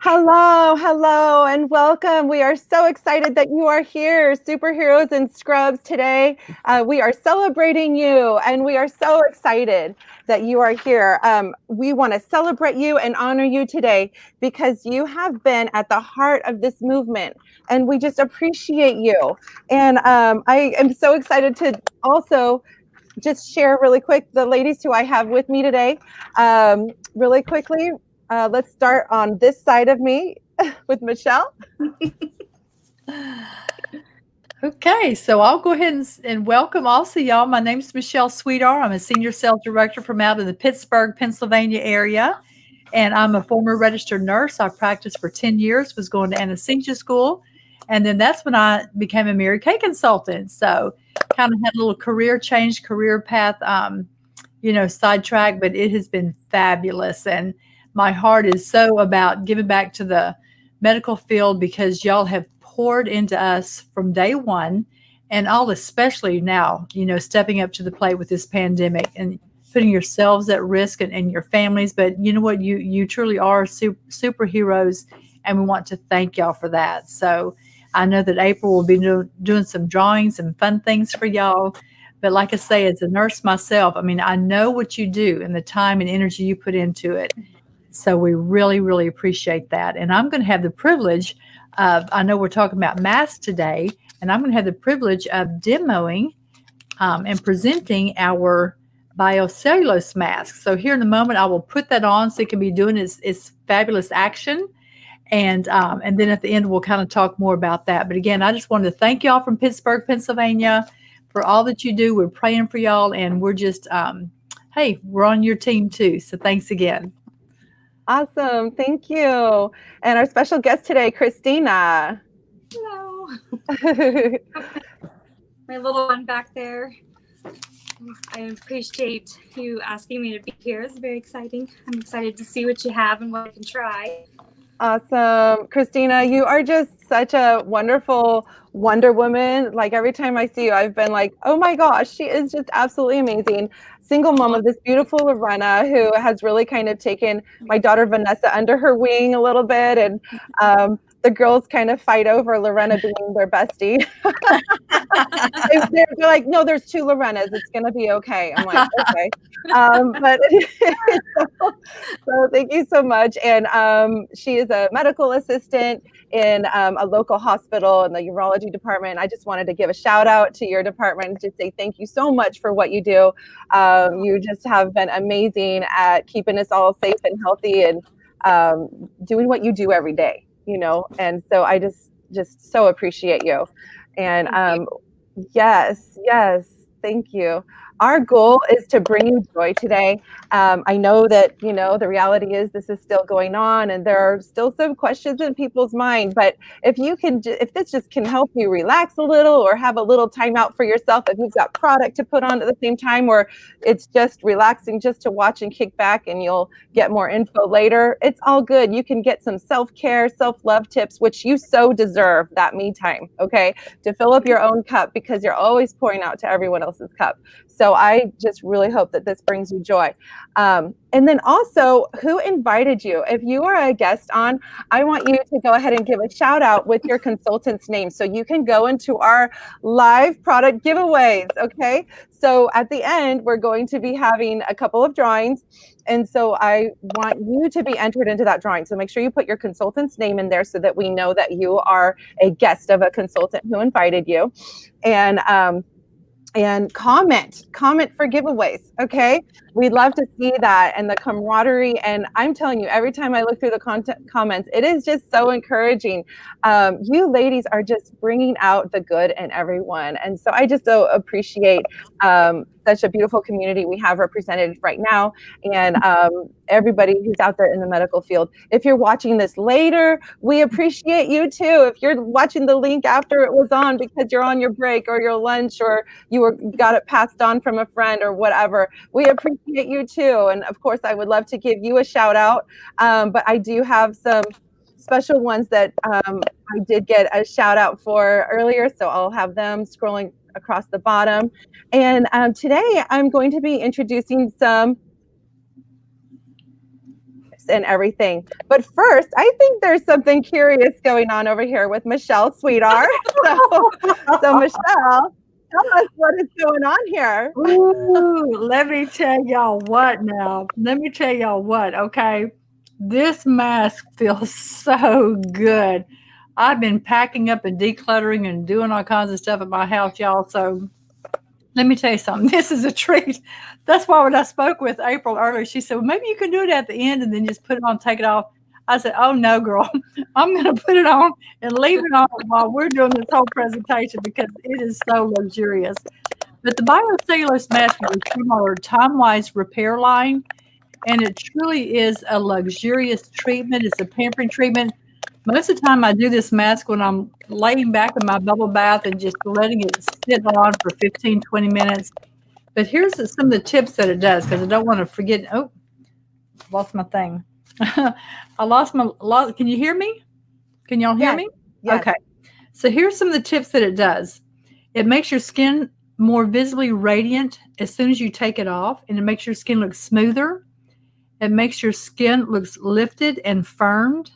Hello, and welcome. We are so excited that you are here, superheroes and scrubs. Today, we are celebrating you, and we are so excited that you are here. We want to celebrate you and honor you today because you have been at the heart of this movement, and we just appreciate you. And I am so excited to also just share really quick the ladies who I have with me today. Really quickly, let's start on this side of me with Michelle. Okay, so I'll go ahead and welcome also y'all. My name's Michelle Sweedar. I'm a senior sales director from out of the Pittsburgh, Pennsylvania area, and I'm a former registered nurse. I practiced for 10 years, was going to anesthesia school, and then that's when I became a Mary Kay consultant. So kind of had a little career change, career path, sidetrack, but it has been fabulous. And my heart is so about giving back to the medical field because y'all have poured into us from day one, and all especially now, stepping up to the plate with this pandemic and putting yourselves at risk and your families. But you know what? You truly are superheroes, and we want to thank y'all for that. So I know that April will be doing some drawings and fun things for y'all. But like I say, as a nurse myself, I mean, I know what you do and the time and energy you put into it. So we really, really appreciate that. And I'm going to have the privilege of, I know we're talking about masks today, and I'm going to have the privilege of demoing and presenting our biocellulose mask. So here in a moment, I will put that on so it can be doing its fabulous action. And then at the end, we'll kind of talk more about that. But again, I just wanted to thank y'all from Pittsburgh, Pennsylvania for all that you do. We're praying for y'all, and we're just, hey, we're on your team too. So thanks again. Awesome, thank you. And our special guest today, Christina. Hello. My little one back there. I appreciate you asking me to be here. It's very exciting. I'm excited to see what you have and what I can try. Awesome. Christina, you are just such a wonderful Wonder Woman. Like every time I see you, I've been like, oh my gosh, she is just absolutely amazing. Single mom of this beautiful Lorena who has really kind of taken my daughter Vanessa under her wing a little bit. And the girls kind of fight over Lorena being their bestie. They're like, no, there's two Lorenas. It's going to be okay. I'm like, okay. So thank you so much. And she is a medical assistant in a local hospital in the urology department. I just wanted to give a shout out to your department to say thank you so much for what you do. You just have been amazing at keeping us all safe and healthy and doing what you do every day, and so I just so appreciate you. And yes, thank you. Our goal is to bring you joy today. I know that, the reality is this is still going on and there are still some questions in people's mind, but if this just can help you relax a little or have a little time out for yourself, if you've got product to put on at the same time, or it's just relaxing just to watch and kick back and you'll get more info later, it's all good. You can get some self-care, self-love tips, which you so deserve that me time, okay? To fill up your own cup because you're always pouring out to everyone else's cup. So I just really hope that this brings you joy. And then also, who invited you? If you are a guest on, I want you to go ahead and give a shout out with your consultant's name so you can go into our live product giveaways, okay? So at the end, we're going to be having a couple of drawings. And so I want you to be entered into that drawing. So make sure you put your consultant's name in there so that we know that you are a guest of a consultant who invited you. And comment for giveaways, okay? We'd love to see that and the camaraderie. And I'm telling you, every time I look through the comments, it is just so encouraging. You ladies are just bringing out the good in everyone. And so I just so appreciate such a beautiful community we have represented right now, and everybody who's out there in the medical field. If you're watching this later, we appreciate you too. If you're watching the link after it was on because you're on your break or your lunch or you got it passed on from a friend or whatever, we appreciate you too. And of course, I would love to give you a shout out, but I do have some special ones that I did get a shout out for earlier, so I'll have them scrolling across the bottom. And today I'm going to be introducing some tips and everything. But first, I think there's something curious going on over here with Michelle Sweedar. So Michelle, tell us what is going on here. Ooh, let me tell y'all what now. Let me tell y'all what, okay? This mask feels so good. I've been packing up and decluttering and doing all kinds of stuff at my house, y'all. So let me tell you something. This is a treat. That's why when I spoke with April earlier, she said, well, maybe you can do it at the end and then just put it on, take it off. I said, oh, no, girl. I'm going to put it on and leave it on while we're doing this whole presentation because it is so luxurious. But the biocellulose mask is from our Time-Wise repair line, and it truly is a luxurious treatment. It's a pampering treatment. Most of the time I do this mask when I'm laying back in my bubble bath and just letting it sit on for 15, 20 minutes. But here's some of the tips that it does because I don't want to forget. Oh, lost my thing. I lost my, can you hear me? Can y'all hear me? Yes. Okay. So here's some of the tips that it does. It makes your skin more visibly radiant as soon as you take it off, and it makes your skin look smoother. It makes your skin looks lifted and firmed.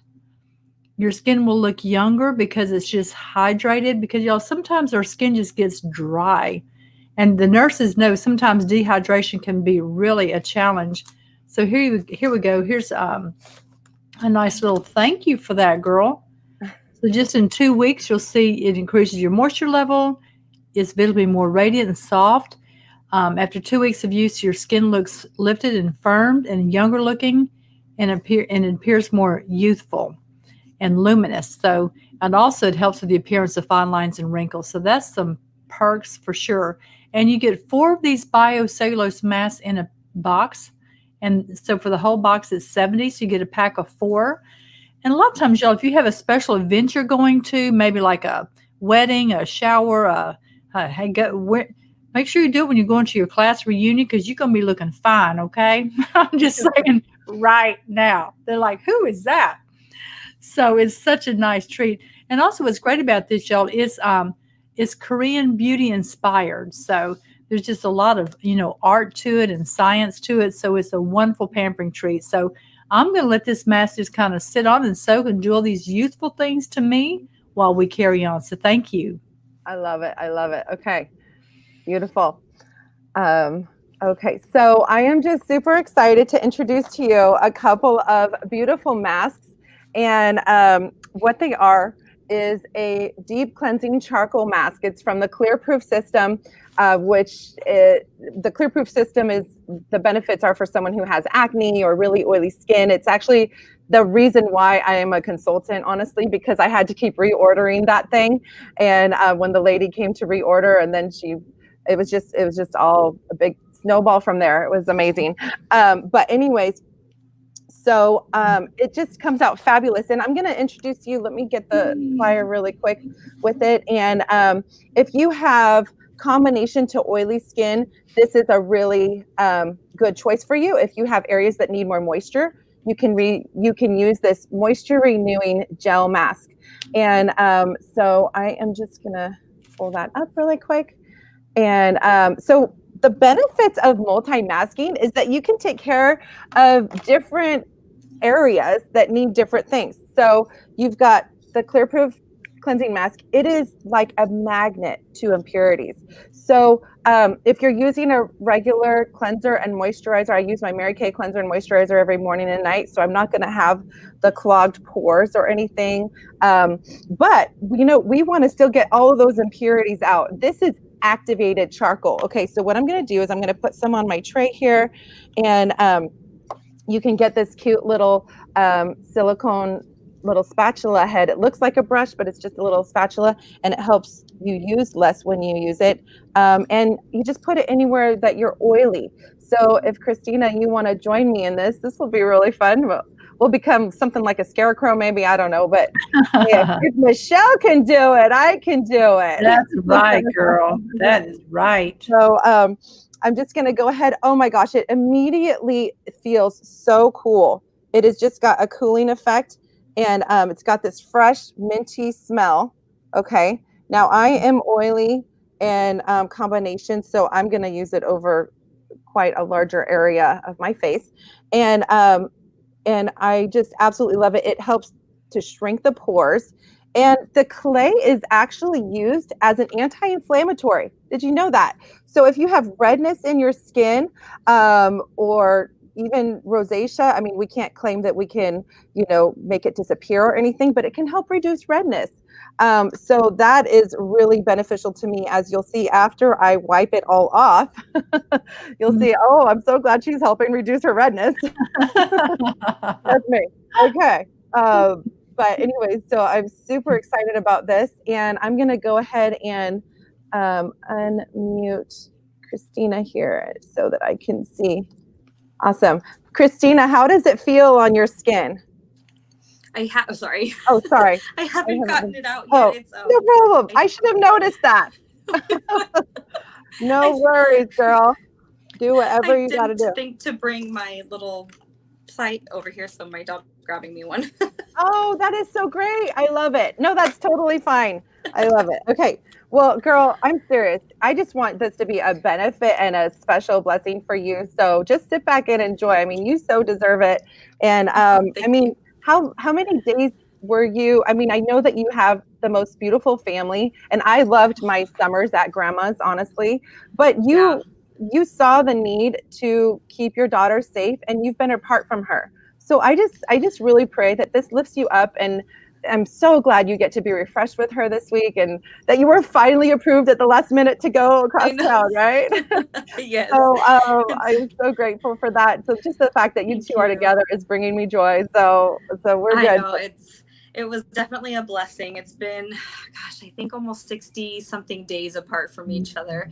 Your skin will look younger because it's just hydrated, because y'all, sometimes our skin just gets dry. And the nurses know sometimes dehydration can be really a challenge. So here we go. Here's a nice little thank you for that, girl. So just in 2 weeks, you'll see it increases your moisture level. It's visibly more radiant and soft. After 2 weeks of use, your skin looks lifted and firmed and younger looking, and it appears more youthful and luminous. So, and also it helps with the appearance of fine lines and wrinkles. So that's some perks for sure. And you get 4 of these biocellulose masks in a box. And so for the whole box, it's 70. So you get a pack of 4. And a lot of times, y'all, if you have a special event you're going to, maybe like a wedding, a shower, make sure you do it when you're going to your class reunion because you're going to be looking fine, okay? I'm just saying right now. They're like, who is that? So it's such a nice treat. And also what's great about this, y'all, is it's Korean beauty inspired. So there's just a lot of, art to it and science to it. So it's a wonderful pampering treat. So I'm going to let this mask just kind of sit on and soak and do all these youthful things to me while we carry on. So thank you. I love it. I love it. Okay. Beautiful. Okay. So I am just super excited to introduce to you a couple of beautiful masks. And what they are is a deep cleansing charcoal mask. It's from the Clear Proof system, the Clear Proof system is, the benefits are for someone who has acne or really oily skin. It's actually the reason why I am a consultant, honestly, because I had to keep reordering that thing. And when the lady came to reorder, and then it was just all a big snowball from there. It was amazing. But anyways, so it just comes out fabulous. And I'm going to introduce you. Let me get the flyer really quick with it. And if you have combination to oily skin, this is a really good choice for you. If you have areas that need more moisture, you can use this moisture renewing gel mask. And so I am just going to pull that up really quick. And so the benefits of multi-masking is that you can take care of different areas that need different things. So you've got the Clear Proof cleansing mask. It is like a magnet to impurities. So if you're using a regular cleanser and moisturizer, I use my Mary Kay cleanser and moisturizer every morning and night, so I'm not going to have the clogged pores or anything. But we want to still get all of those impurities out. This is activated charcoal. Okay, so what I'm going to do is I'm going to put some on my tray here, and you can get this cute little silicone little spatula head. It looks like a brush, but it's just a little spatula, and it helps you use less when you use it. And you just put it anywhere that you're oily. So if Christina, you want to join me in this will be really fun. We'll become something like a scarecrow, maybe, I don't know, but if Michelle can do it, I can do it. That's right, girl. That is right. So I'm just going to go ahead. Oh my gosh, it immediately feels so cool. It has just got a cooling effect, and it's got this fresh minty smell. Okay, now I am oily and combination, so I'm going to use it over quite a larger area of my face. And and I just absolutely love it. It helps to shrink the pores. And the clay is actually used as an anti-inflammatory. Did you know that? So if you have redness in your skin, or even rosacea, I mean, we can't claim that we can, make it disappear or anything, but it can help reduce redness. So that is really beneficial to me, as you'll see after I wipe it all off. You'll see, oh, I'm so glad she's helping reduce her redness. That's me. Okay. But anyway, so I'm super excited about this, and I'm going to go ahead and unmute Christina here so that I can see. Awesome. Christina, how does it feel on your skin? Sorry. Oh, sorry. I haven't gotten it out yet. It's, no problem. I should have noticed that. No worries, girl. Do whatever you got to do. I didn't think to bring my little plate over here, so my dog's grabbing me one. Oh, that is so great. I love it. No, that's totally fine. I love it. Okay. Well, girl, I'm serious. I just want this to be a benefit and a special blessing for you. So just sit back and enjoy. I mean, you so deserve it. And I mean, how many days were you? I mean, I know that you have the most beautiful family, and I loved my summers at grandma's, honestly. But you saw the need to keep your daughter safe, and you've been apart from her. So I just really pray that this lifts you up, and I'm so glad you get to be refreshed with her this week, and that you were finally approved at the last minute to go across town, right? Yes. So I'm so grateful for that. So just the fact that you two are together is bringing me joy. So we're good. I know it was definitely a blessing. It's been, gosh, I think almost 60 something days apart from each other,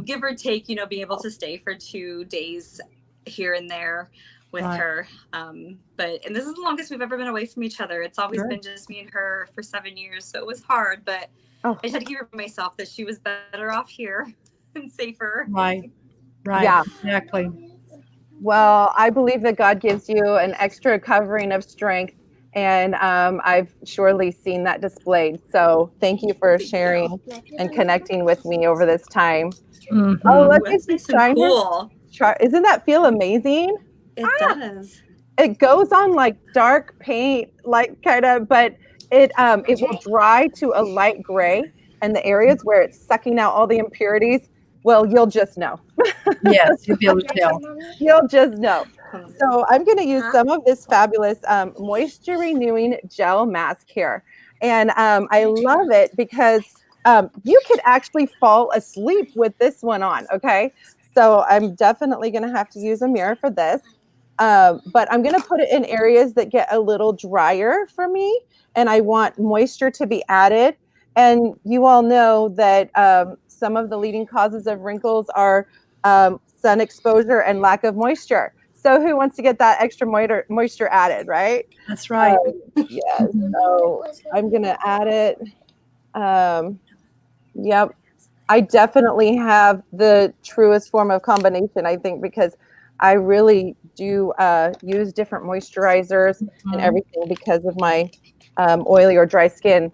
give or take, being able to stay for 2 days here and there with her. And this is the longest we've ever been away from each other. It's always been just me and her for 7 years. So it was hard, but I just had to keep reminding myself that she was better off here and safer. Right. Yeah, exactly. Well, I believe that God gives you an extra covering of strength, and I've surely seen that displayed. So thank you for sharing and connecting with me over this time. Oh, look, it's nice and cool. Isn't that feel amazing? It does. It goes on like dark paint, like kind of, but it will dry to a light gray, and the areas where it's sucking out all the impurities, well, you'll just know. Yes, you'll be able to tell. You'll just know. So I'm going to use some of this fabulous moisture renewing gel mask here. And I love it because you could actually fall asleep with this one on. Okay. So I'm definitely going to have to use a mirror for this. But I'm going to put it in areas that get a little drier for me, and I want moisture to be added. And you all know that some of the leading causes of wrinkles are sun exposure and lack of moisture. So who wants to get that extra moisture added, right? That's right. Yes. So I'm going to add it. Yep. I definitely have the truest form of combination, I think, because I really do use different moisturizers and everything because of my oily or dry skin.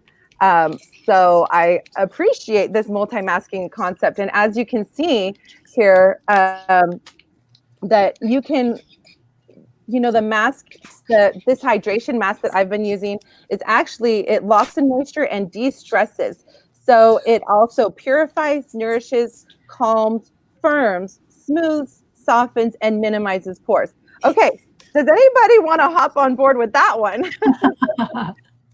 So I appreciate this multi-masking concept. And as you can see here, that you can, the mask, this hydration mask that I've been using is actually, it locks in moisture and de-stresses. So it also purifies, nourishes, calms, firms, smooths, softens, and minimizes pores. Okay, does anybody want to hop on board with that one?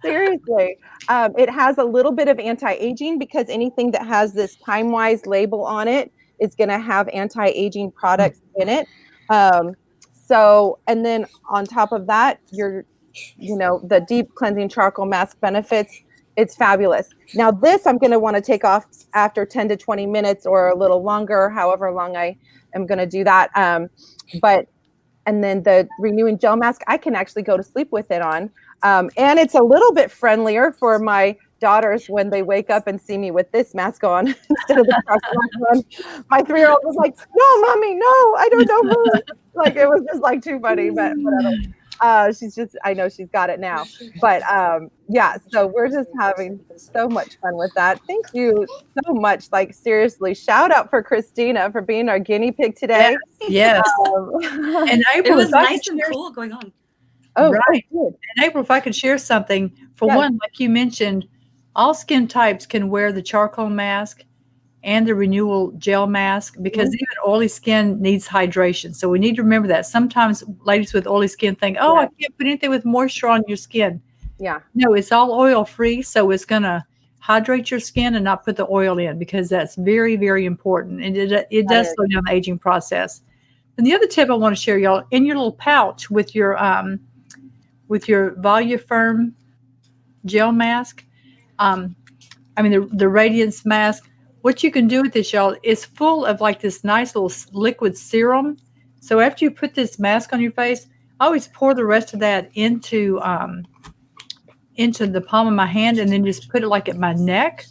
Seriously. It has a little bit of anti-aging because anything that has this time-wise label on it is going to have anti-aging products in it. So, and then on top of that, the deep cleansing charcoal mask benefits. It's fabulous. Now this I'm going to want to take off after 10 to 20 minutes or a little longer, however long I am going to do that. And then the renewing gel mask, I can actually go to sleep with it on. And it's a little bit friendlier for my daughters when they wake up and see me with this mask on instead of the cross one. My 3-year-old was like, "No, mommy, no, I don't know who." Like it was just like too funny, but whatever. I know she's got it now. But yeah, so we're just having so much fun with that. Thank you so much. Like seriously, shout out for Christina for being our guinea pig today. Yes. And it was nice and cool going on. Oh, Right. good. And April, if I could share something, for Yes. one, like you mentioned, all skin types can wear the charcoal mask and the renewal gel mask because even oily skin needs hydration. So we need to remember that. Sometimes ladies with oily skin think, oh, I can't put anything with moisture on your skin. Yeah. No, it's all oil free. So it's going to hydrate your skin and not put the oil in because that's very, very important. And it does slow down the aging process. And the other tip I want to share, y'all, in your little pouch with your Voluform gel mask, the Radiance mask, what you can do with this, y'all, is full of like this nice little liquid serum. So after you put this mask on your face, I always pour the rest of that into the palm of my hand and then just put it like at my neck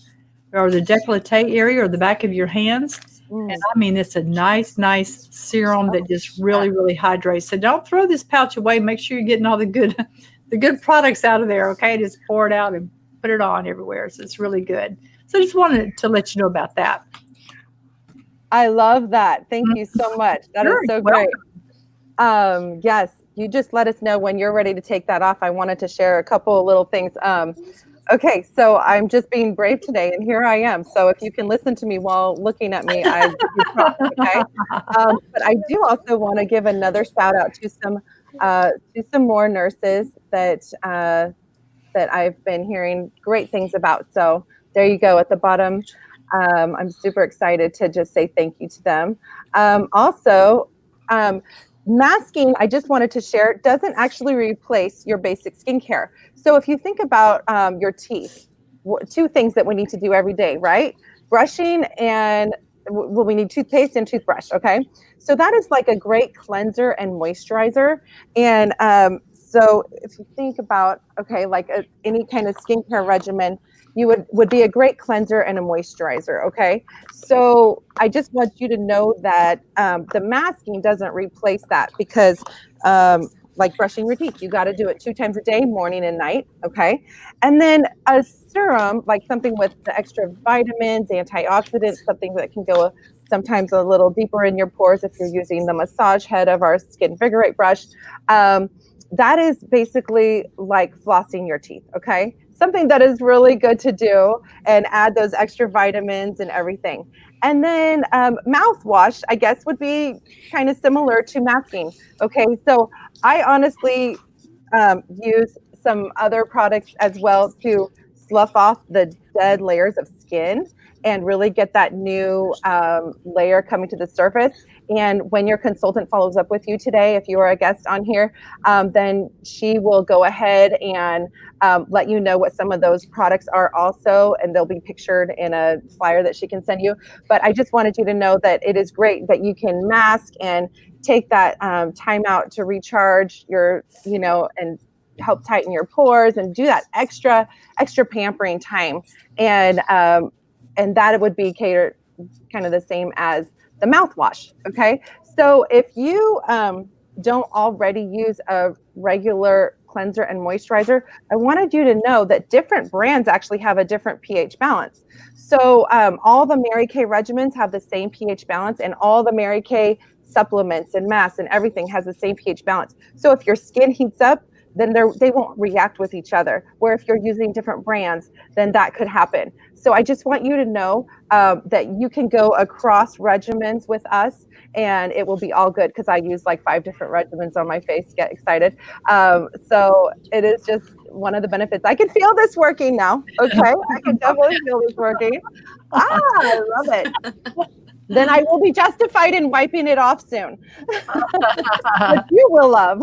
or the décolleté area or the back of your hands. And it's a nice serum that just really, really hydrates. So don't throw this pouch away. Make sure you're getting all the good products out of there. Okay. Just pour it out and put it on everywhere. So it's really good. So I just wanted to let you know about that. I love that. Thank you so much. That is so great. Yes, you just let us know when you're ready to take that off. I wanted to share a couple of little things. Okay, so I'm just being brave today, and here I am. So if you can listen to me while looking at me, I give you props, okay? But I do also want to give another shout out to some more nurses that I've been hearing great things about. So there you go at the bottom. I'm super excited to just say thank you to them. Also, masking, I just wanted to share, doesn't actually replace your basic skincare. So if you think about your teeth, two things that we need to do every day, right? Brushing and we need toothpaste and toothbrush, okay? So that is like a great cleanser and moisturizer. And so if you think about, okay, like any kind of skincare regimen, you would be a great cleanser and a moisturizer, okay? So I just want you to know that the masking doesn't replace that because like brushing your teeth, you got to do it 2 times a day, morning and night, okay? And then a serum, like something with the extra vitamins, antioxidants, something that can go sometimes a little deeper in your pores if you're using the massage head of our Skin Invigorate brush. That is basically like flossing your teeth, okay? Something that is really good to do and add those extra vitamins and everything. And then mouthwash, I guess, would be kind of similar to masking, okay? So I honestly use some other products as well to slough off the dead layers of skin and really get that new layer coming to the surface. And when your consultant follows up with you today, if you are a guest on here, then she will go ahead and let you know what some of those products are also, and they'll be pictured in a flyer that she can send you. But I just wanted you to know that it is great that you can mask and take that time out to recharge your, and help tighten your pores and do that extra pampering time. And that would be catered kind of the same as the mouthwash. Okay. So if you don't already use a regular cleanser and moisturizer, I wanted you to know that different brands actually have a different pH balance. So all the Mary Kay regimens have the same pH balance, and all the Mary Kay supplements and masks and everything has the same pH balance. So if your skin heats up, then they won't react with each other. Where if you're using different brands, then that could happen. So I just want you to know that you can go across regimens with us and it will be all good, because I use like 5 different regimens on my face. Get excited. So it is just one of the benefits. I can feel this working now. Okay. I can definitely feel this working. I love it. Then I will be justified in wiping it off soon. Which you will love.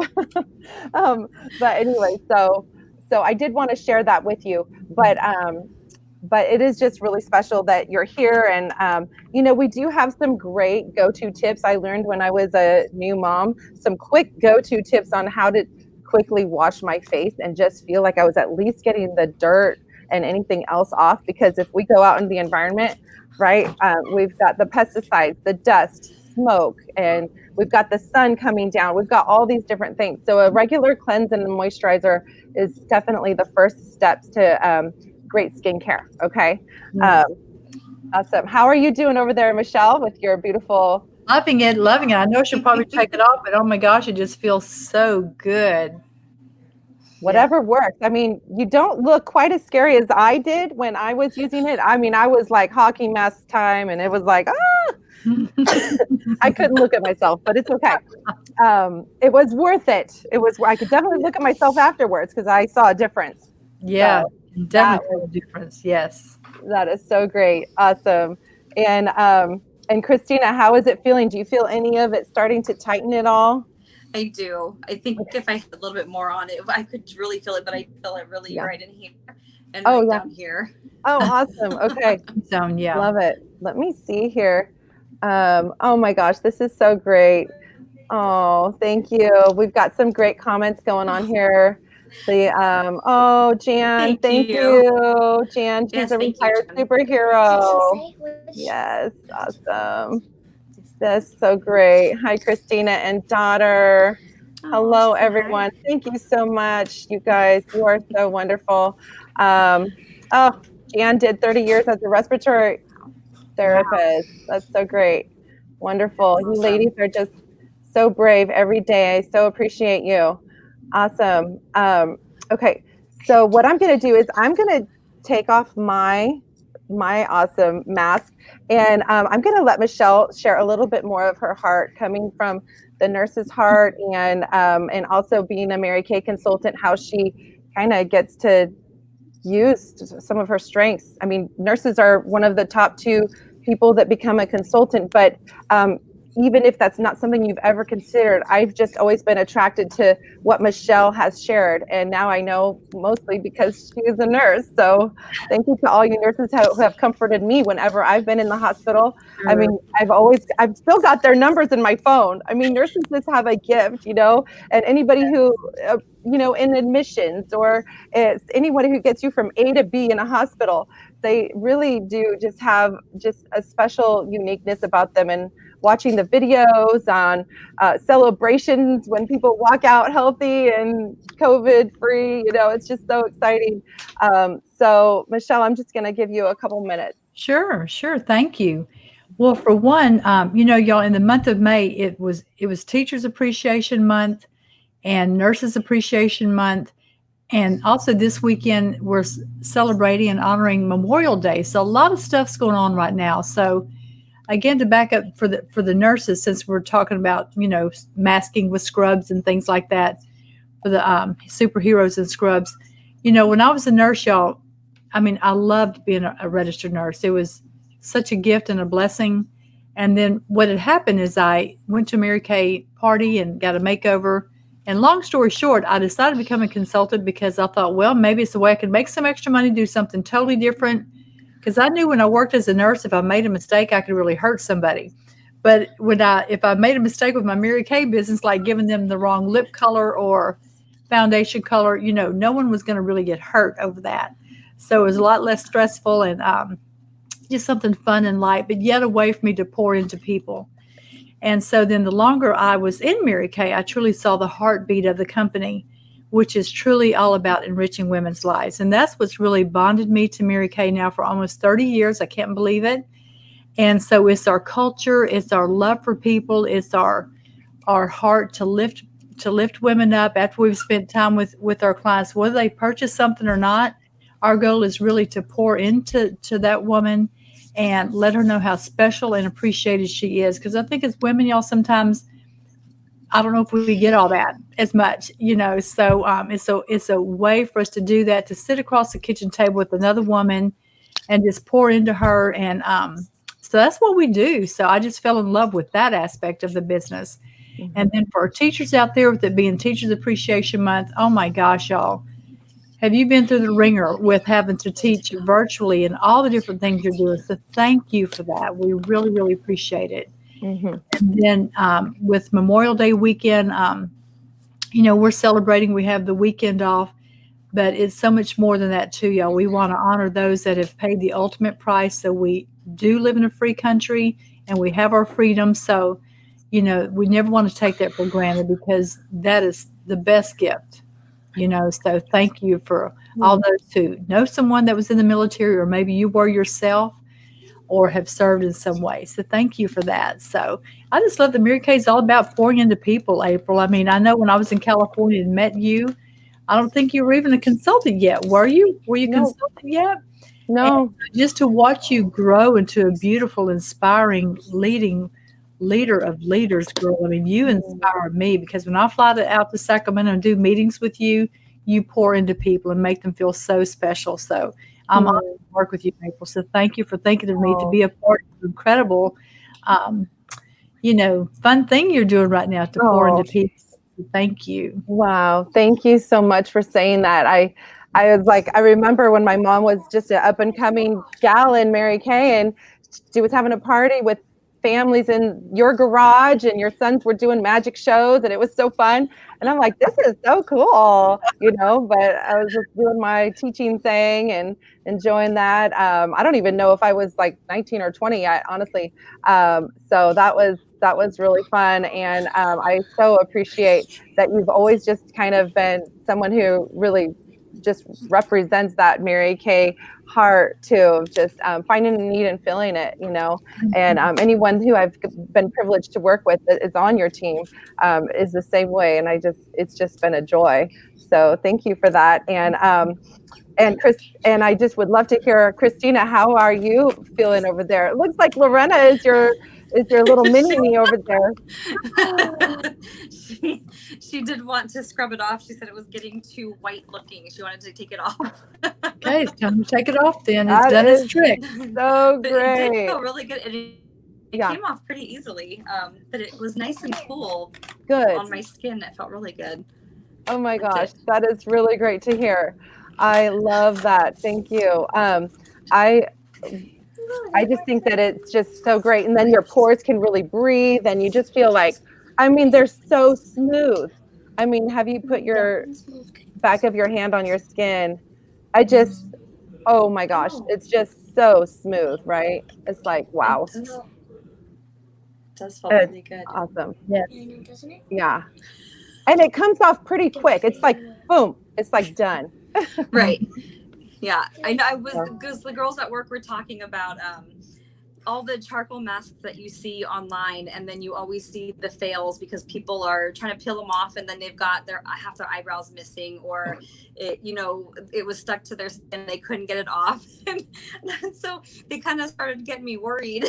But anyway, so I did want to share that with you. But it is just really special that you're here. And, we do have some great go-to tips. I learned when I was a new mom, some quick go-to tips on how to quickly wash my face and just feel like I was at least getting the dirt and anything else off. Because if we go out in the environment, right, we've got the pesticides, the dust, smoke, and we've got the sun coming down. We've got all these different things. So a regular cleanse and moisturizer is definitely the first steps to great skincare. Okay. Awesome. How are you doing over there, Michelle, with your beautiful? Loving it. I know she'll probably take it off, but oh my gosh, it just feels so good. whatever works. I mean, you don't look quite as scary as I did when I was using it. I mean, I was like hockey mask time, and it was like, I couldn't look at myself, but it's okay. It was worth it. I could definitely look at myself afterwards because I saw a difference. Yeah, So definitely a difference. Yes. that is so great. Awesome. And Christina, how is it feeling? Do you feel any of it starting to tighten at all? I do. I think if I had a little bit more on it, I could really feel it, but I feel it really right in here and down here. Oh, awesome. Okay. Zone, yeah. Love it. Let me see here. Oh my gosh, this is so great. Oh, thank you. We've got some great comments going on here. Jan, thank you. Jan, she's a retired superhero. Yes, awesome. That's so great. Hi, Christina and daughter. Hello, everyone. Thank you so much, you guys. You are so wonderful. Jan did 30 years as a respiratory therapist. That's so great. Wonderful. You ladies are just so brave every day. I so appreciate you. Awesome. Okay. So what I'm going to do is I'm going to take off my awesome mask, and I'm going to let Michelle share a little bit more of her heart, coming from the nurse's heart, and also being a Mary Kay consultant, how she kind of gets to use some of her strengths. I mean, nurses are one of the top 2 people that become a consultant, but even if that's not something you've ever considered, I've just always been attracted to what Michelle has shared. And now I know mostly because she is a nurse. So thank you to all you nurses who have comforted me whenever I've been in the hospital. Sure. I mean, I've still got their numbers in my phone. I mean, nurses just have a gift, and anybody who, in admissions, or it's anybody who gets you from A to B in a hospital, they really do just have just a special uniqueness about them. And watching the videos on celebrations when people walk out healthy and COVID free, it's just so exciting. So Michelle, I'm just going to give you a couple minutes. Sure. Thank you. Well, for one, y'all, in the month of May, it was Teachers Appreciation Month and Nurses Appreciation Month. And also this weekend, we're celebrating and honoring Memorial Day. So a lot of stuff's going on right now. So again, to back up for the nurses, since we're talking about, masking with scrubs and things like that for the superheroes and scrubs, when I was a nurse, y'all, I mean, I loved being a registered nurse. It was such a gift and a blessing. And then what had happened is I went to a Mary Kay party and got a makeover. And long story short, I decided to become a consultant because I thought, well, maybe it's a way I could make some extra money, do something totally different. Because I knew when I worked as a nurse, if I made a mistake, I could really hurt somebody. But if I made a mistake with my Mary Kay business, like giving them the wrong lip color or foundation color, no one was going to really get hurt over that. So it was a lot less stressful and just something fun and light, but yet a way for me to pour into people. And so then the longer I was in Mary Kay, I truly saw the heartbeat of the company, which is truly all about enriching women's lives. And that's what's really bonded me to Mary Kay now for almost 30 years. I can't believe it. And so it's our culture, it's our love for people, it's our heart to lift women up after we've spent time with our clients, whether they purchase something or not. Our goal is really to pour into that woman and let her know how special and appreciated she is. Because I think as women, y'all, sometimes I don't know if we get all that as much, So it's a way for us to do that, to sit across the kitchen table with another woman and just pour into her. And so that's what we do. So I just fell in love with that aspect of the business. Mm-hmm. And then for our teachers out there, with it being Teachers Appreciation Month, oh my gosh, y'all, have you been through the ringer with having to teach virtually and all the different things you're doing? So thank you for that. We really, really appreciate it. Mm-hmm. And then with Memorial Day weekend, we're celebrating. We have the weekend off, but it's so much more than that too, y'all. We want to honor those that have paid the ultimate price. So we do live in a free country and we have our freedom. So, we never want to take that for granted because that is the best gift. So thank you for all those who know someone that was in the military, or maybe you were yourself or have served in some way. So thank you for that. So I just love that Mary Kay is all about pouring into people, April. I mean, I know when I was in California and met you, I don't think you were even a consultant yet, were you? Were you No, consultant yet? And no. just to watch you grow into a beautiful, inspiring, leader of leaders, girl. I mean, you inspire me because when I fly out to Sacramento and do meetings with you, you pour into people and make them feel so special. So I'm honored to work with you, April. So thank you for thinking of me to be a part of the incredible, um, fun thing you're doing right now to pour into Oh, people. So thank you. wow. Thank you so much for saying that. I was like, I remember when my mom was just an up and coming gal in Mary Kay, and she was having a party with families in your garage, and your sons were doing magic shows, and it was so fun. And I'm like, this is so cool, but I was just doing my teaching thing and enjoying that. I don't even know if I was like 19 or 20 yet, honestly. So that was really fun. And I so appreciate that you've always just kind of been someone who really just represents that Mary Kay heart too, just finding a need and filling it, and anyone who I've been privileged to work with that is on your team is the same way. And it's just been a joy. So thank you for that. And Chris, and I just would love to hear, Christina, how are you feeling over there? It looks like Lorena is your little mini me over there. she did want to scrub it off. She said it was getting too white looking. She wanted to take it off. Okay, it's time to take it off then. It's done its trick. So But great. it did feel really good. It came off pretty easily, but it was nice and cool on my skin. It felt really good. Oh my gosh, that is really great to hear. I love that. Thank you. I just think that it's just so great. And then your pores can really breathe, and you just feel like, they're so smooth. Have you put your back of your hand on your skin? Oh my gosh, it's just so smooth, right? It's like, wow. It does feel really good. Awesome. Yeah. Doesn't it? Yeah. And it comes off pretty quick. It's like, boom, it's like done. Right. Yeah. I know because the girls at work were talking about all the charcoal masks that you see online, and then you always see the fails because people are trying to peel them off, and then they've got half their eyebrows missing, or it was stuck to their skin, they couldn't get it off, and so they kind of started getting me worried.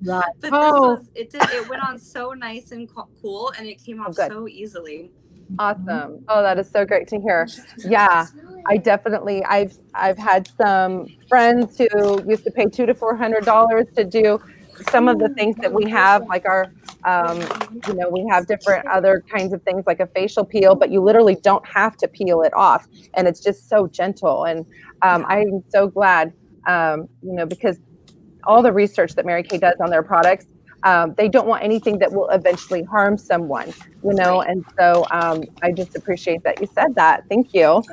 Right. But it went on so nice and cool, and it came off so easily. Awesome. Oh, that is so great to hear. Yeah, I've had some friends who used to pay $200 to $400 to do some of the things that we have, like our, we have different other kinds of things like a facial peel, but you literally don't have to peel it off, and it's just so gentle. And I'm so glad, because all the research that Mary Kay does on their products, they don't want anything that will eventually harm someone, and so I just appreciate that you said that. Thank you.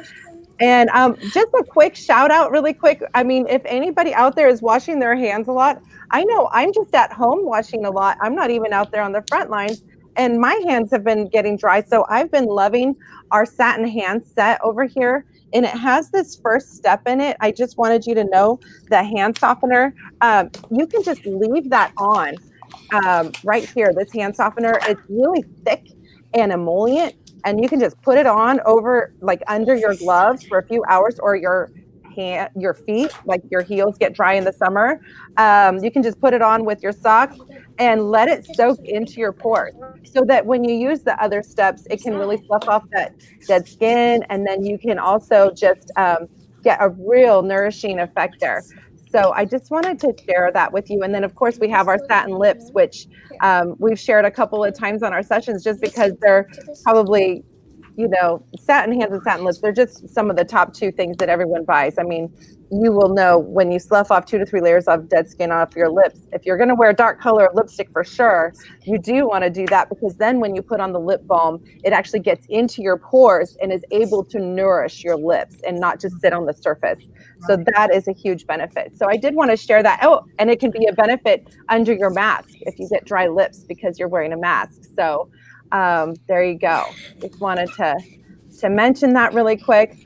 And just a quick shout out really quick. If anybody out there is washing their hands a lot, I know I'm just at home washing a lot. I'm not even out there on the front lines, and my hands have been getting dry. So I've been loving our satin hand set over here. And it has this first step in it. I just wanted you to know the hand softener. You can just leave that on. Right here, this hand softener, it's really thick and emollient, and you can just put it on over, like under your gloves for a few hours, or your feet, like your heels get dry in the summer. You can just put it on with your socks and let it soak into your pores, so that when you use the other steps, it can really fluff off that dead skin, and then you can also just get a real nourishing effect there. So I just wanted to share that with you. And then, of course, we have our satin lips, which we've shared a couple of times on our sessions, just because they're probably, satin hands and satin lips, they're just some of the top two things that everyone buys. You will know when you slough off 2 to 3 layers of dead skin off your lips. If you're going to wear dark color lipstick for sure, you do want to do that, because then when you put on the lip balm, it actually gets into your pores and is able to nourish your lips and not just sit on the surface. So that is a huge benefit. So I did want to share that. Oh, and it can be a benefit under your mask if you get dry lips because you're wearing a mask. So there you go. Just wanted to mention that really quick.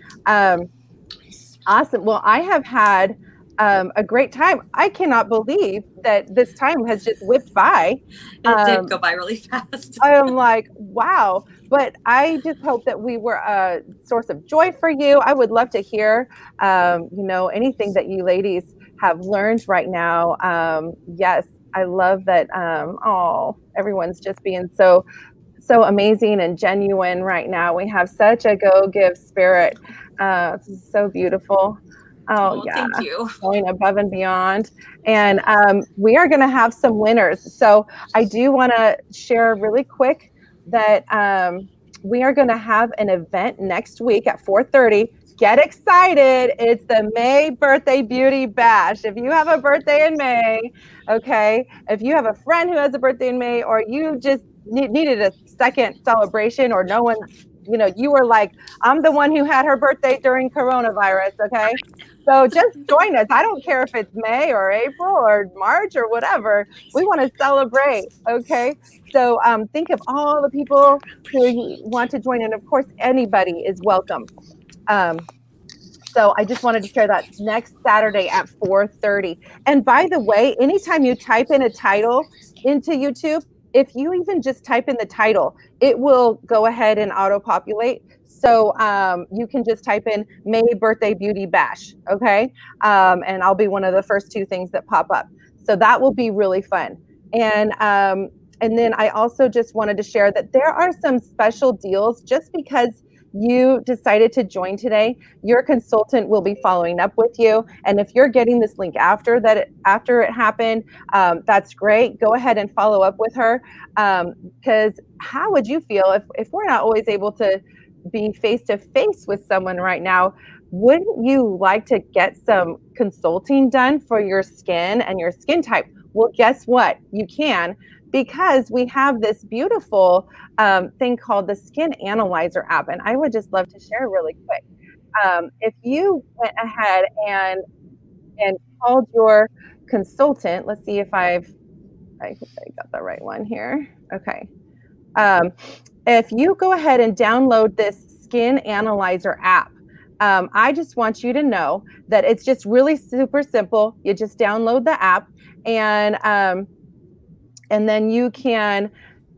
Awesome. Well, I have had a great time. I cannot believe that this time has just whipped by. It did go by really fast. I am like, wow. But I just hope that we were a source of joy for you. I would love to hear, anything that you ladies have learned right now. Yes, I love that. Everyone's just being so amazing and genuine right now. We have such a give spirit. This is so beautiful. Oh, yeah. Thank you. Going above and beyond. And we are going to have some winners. So I do want to share really quick that we are going to have an event next week at 4:30. Get excited. It's the May Birthday Beauty Bash. If you have a birthday in May, okay, if you have a friend who has a birthday in May, or you just needed a second celebration, or no one, you were like, I'm the one who had her birthday during coronavirus, okay? So just join us. I don't care if it's May or April or March or whatever. We want to celebrate, okay? So think of all the people who want to join, and of course, anybody is welcome. So I just wanted to share that next Saturday at 4:30. And by the way, anytime you type in a title into YouTube, if you even just type in the title, it will go ahead and auto-populate. So you can just type in May Birthday Beauty Bash, okay? And I'll be one of the first two things that pop up. So that will be really fun. And then I also just wanted to share that there are some special deals just because you decided to join today. Your consultant will be following up with you, and if you're getting this link after it happened, that's great. Go ahead and follow up with her, because how would you feel if we're not always able to be face to face with someone right now? Wouldn't you like to get some consulting done for your skin and your skin type? Well, guess what? You can, because we have this beautiful thing called the Skin Analyzer app. And I would just love to share really quick. If you went ahead and called your consultant, let's see if I got the right one here. Okay. If you go ahead and download this Skin Analyzer app, I just want you to know that it's just really super simple. You just download the app, and then you can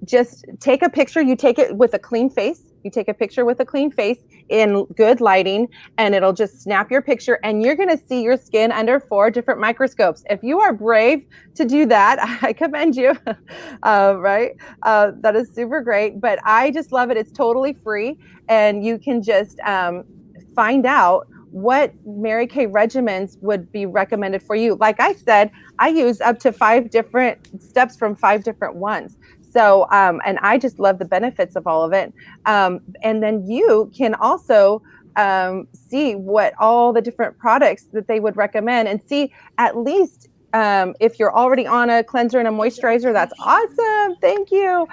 just take a picture. You take it with a clean face. You take a picture with a clean face in good lighting, and it'll just snap your picture, and you're going to see your skin under 4 different microscopes. If you are brave to do that, I commend you. Right? That is super great, but I just love it. It's totally free, and you can just find out what Mary Kay regimens would be recommended for you. Like I said, I use up to 5 different steps from 5 different ones. So, and I just love the benefits of all of it. And then you can also see what all the different products that they would recommend, and see at least if you're already on a cleanser and a moisturizer. That's awesome. Thank you.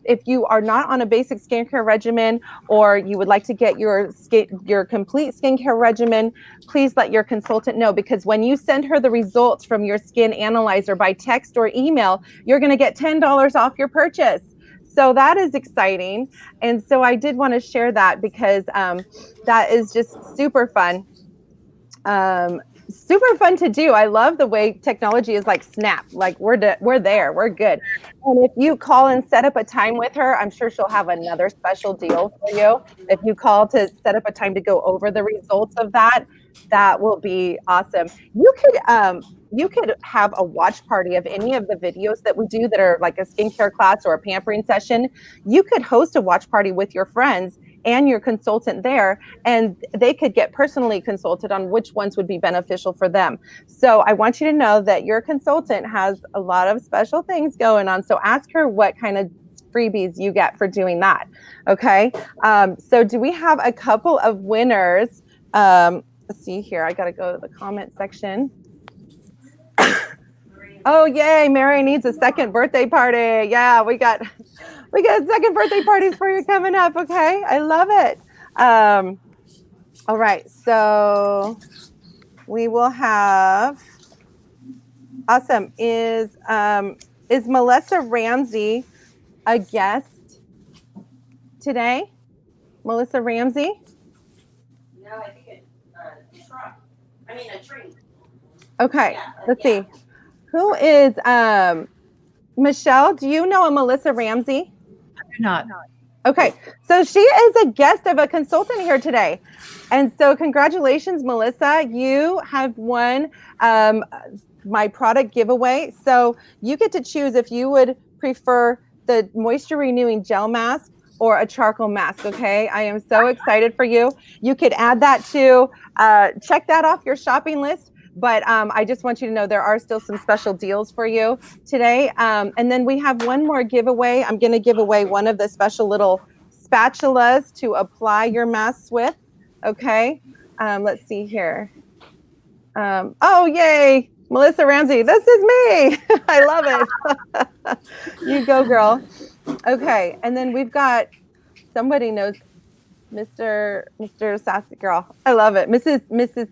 If you are not on a basic skincare regimen, or you would like to get your complete skincare regimen, please let your consultant know, because when you send her the results from your Skin Analyzer by text or email, you're going to get $10 off your purchase. So that is exciting. And so I did want to share that, because that is just super fun. Super fun to do. I love the way technology is like snap, like we're there, we're good. And if you call and set up a time with her, I'm sure she'll have another special deal for you. If you call to set up a time to go over the results of that, that will be awesome. You could have a watch party of any of the videos that we do that are like a skincare class or a pampering session. You could host a watch party with your friends and your consultant there, and they could get personally consulted on which ones would be beneficial for them. So I want you to know that your consultant has a lot of special things going on. So ask her what kind of freebies you get for doing that. Okay. So do we have a couple of winners? Let's see here. I got to go to the comment section. Oh, yay. Mary needs a second birthday party. Yeah, we got second birthday parties for you coming up. Okay. I love it. All right. So we will have, awesome. Is Melissa Ramsey a guest today? Melissa Ramsey? No, I think a tree. Okay, let's see. Who is Michelle? Do you know a Melissa Ramsey? I do not. Okay, so she is a guest of a consultant here today. And so congratulations, Melissa. You have won my product giveaway. So you get to choose if you would prefer the moisture renewing gel mask or a charcoal mask. Okay, I am so excited for you. You could add that to check that off your shopping list. But I just want you to know there are still some special deals for you today. And then we have one more giveaway. I'm going to give away one of the special little spatulas to apply your masks with. Okay. Let's see here. Oh, yay. Melissa Ramsey. This is me. I love it. You go, girl. Okay. And then we've got somebody knows Mr. Sassy Girl. I love it. Mrs.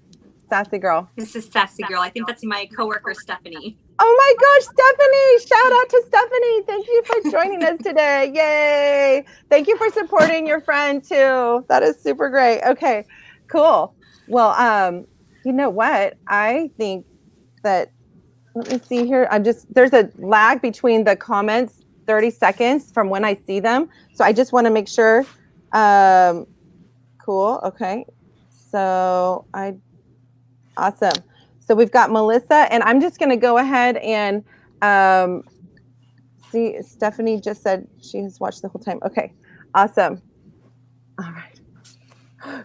Sassy Girl. Mrs. Sassy Girl. I think that's my coworker, Stephanie. Oh my gosh, Stephanie. Shout out to Stephanie. Thank you for joining us today. Yay. Thank you for supporting your friend too. That is super great. Okay, cool. Well, you know what? I think that, let me see here. There's a lag between the comments, 30 seconds from when I see them. So I just want to make sure. Cool. Okay. So awesome. So we've got Melissa, and I'm just going to go ahead and see. Stephanie just said she has watched the whole time. Okay, awesome. All right,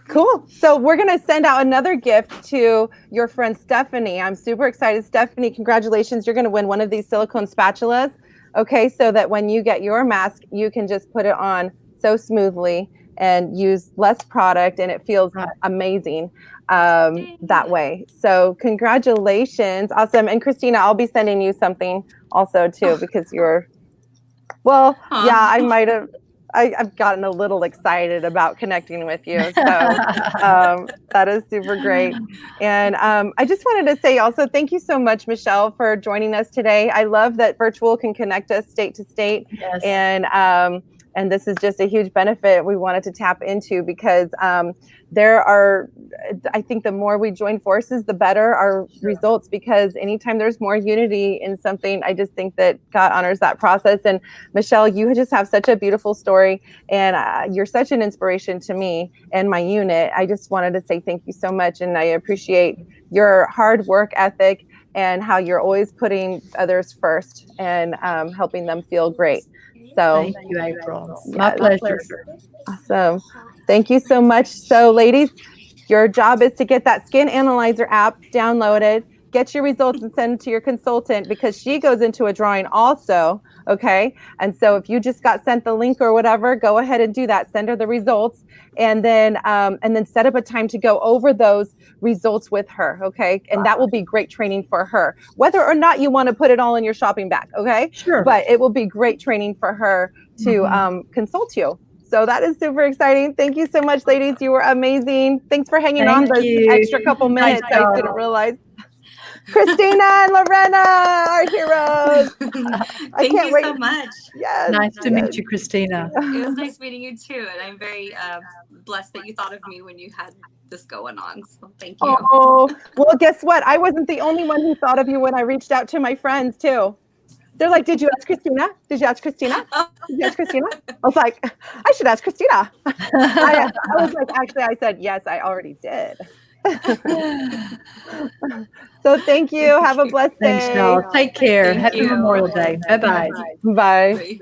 cool. So we're going to send out another gift to your friend Stephanie. I'm super excited. Stephanie, congratulations. You're going to win one of these silicone spatulas. Okay, so that when you get your mask, you can just put it on so smoothly and use less product, and it feels amazing that way. So congratulations. Awesome. And Christina, I'll be sending you something also too, because you're, well, yeah, I might have, I've gotten a little excited about connecting with you. So that is super great. And I just wanted to say also, thank you so much, Michelle, for joining us today. I love that virtual can connect us state to state. Yes. And this is just a huge benefit we wanted to tap into, because there are, I think the more we join forces, the better our results, because anytime there's more unity in something, I just think that God honors that process. And Michelle, you just have such a beautiful story, and you're such an inspiration to me and my unit. I just wanted to say thank you so much. And I appreciate your hard work ethic and how you're always putting others first and helping them feel great. So thank you, April. My pleasure. Awesome. Thank you so much. So ladies, your job is to get that Skin Analyzer app downloaded, get your results and send it to your consultant, because she goes into a drawing also. Okay. And so if you just got sent the link or whatever, go ahead and do that. Send her the results, and then set up a time to go over those results with her. Okay. And that will be great training for her, whether or not you want to put it all in your shopping bag. Okay. Sure. But it will be great training for her to consult you. So that is super exciting. Thank you so much, ladies. You were amazing. Thanks for hanging on this extra couple minutes. I didn't realize. Christina and Lorena, our heroes. Thank you so much. Yes. Nice to meet you, Christina. It was nice meeting you too. And I'm very blessed that you thought of me when you had this going on. So thank you. Oh, well, guess what? I wasn't the only one who thought of you when I reached out to my friends too. They're like, did you ask Christina? Did you ask Christina? Did you ask Christina? I was like, I should ask Christina. I was like, actually, I said, yes, I already did. So thank you. Have a blessed day. Thanks, y'all. Take care. Happy Memorial Day. Bye-bye. Bye.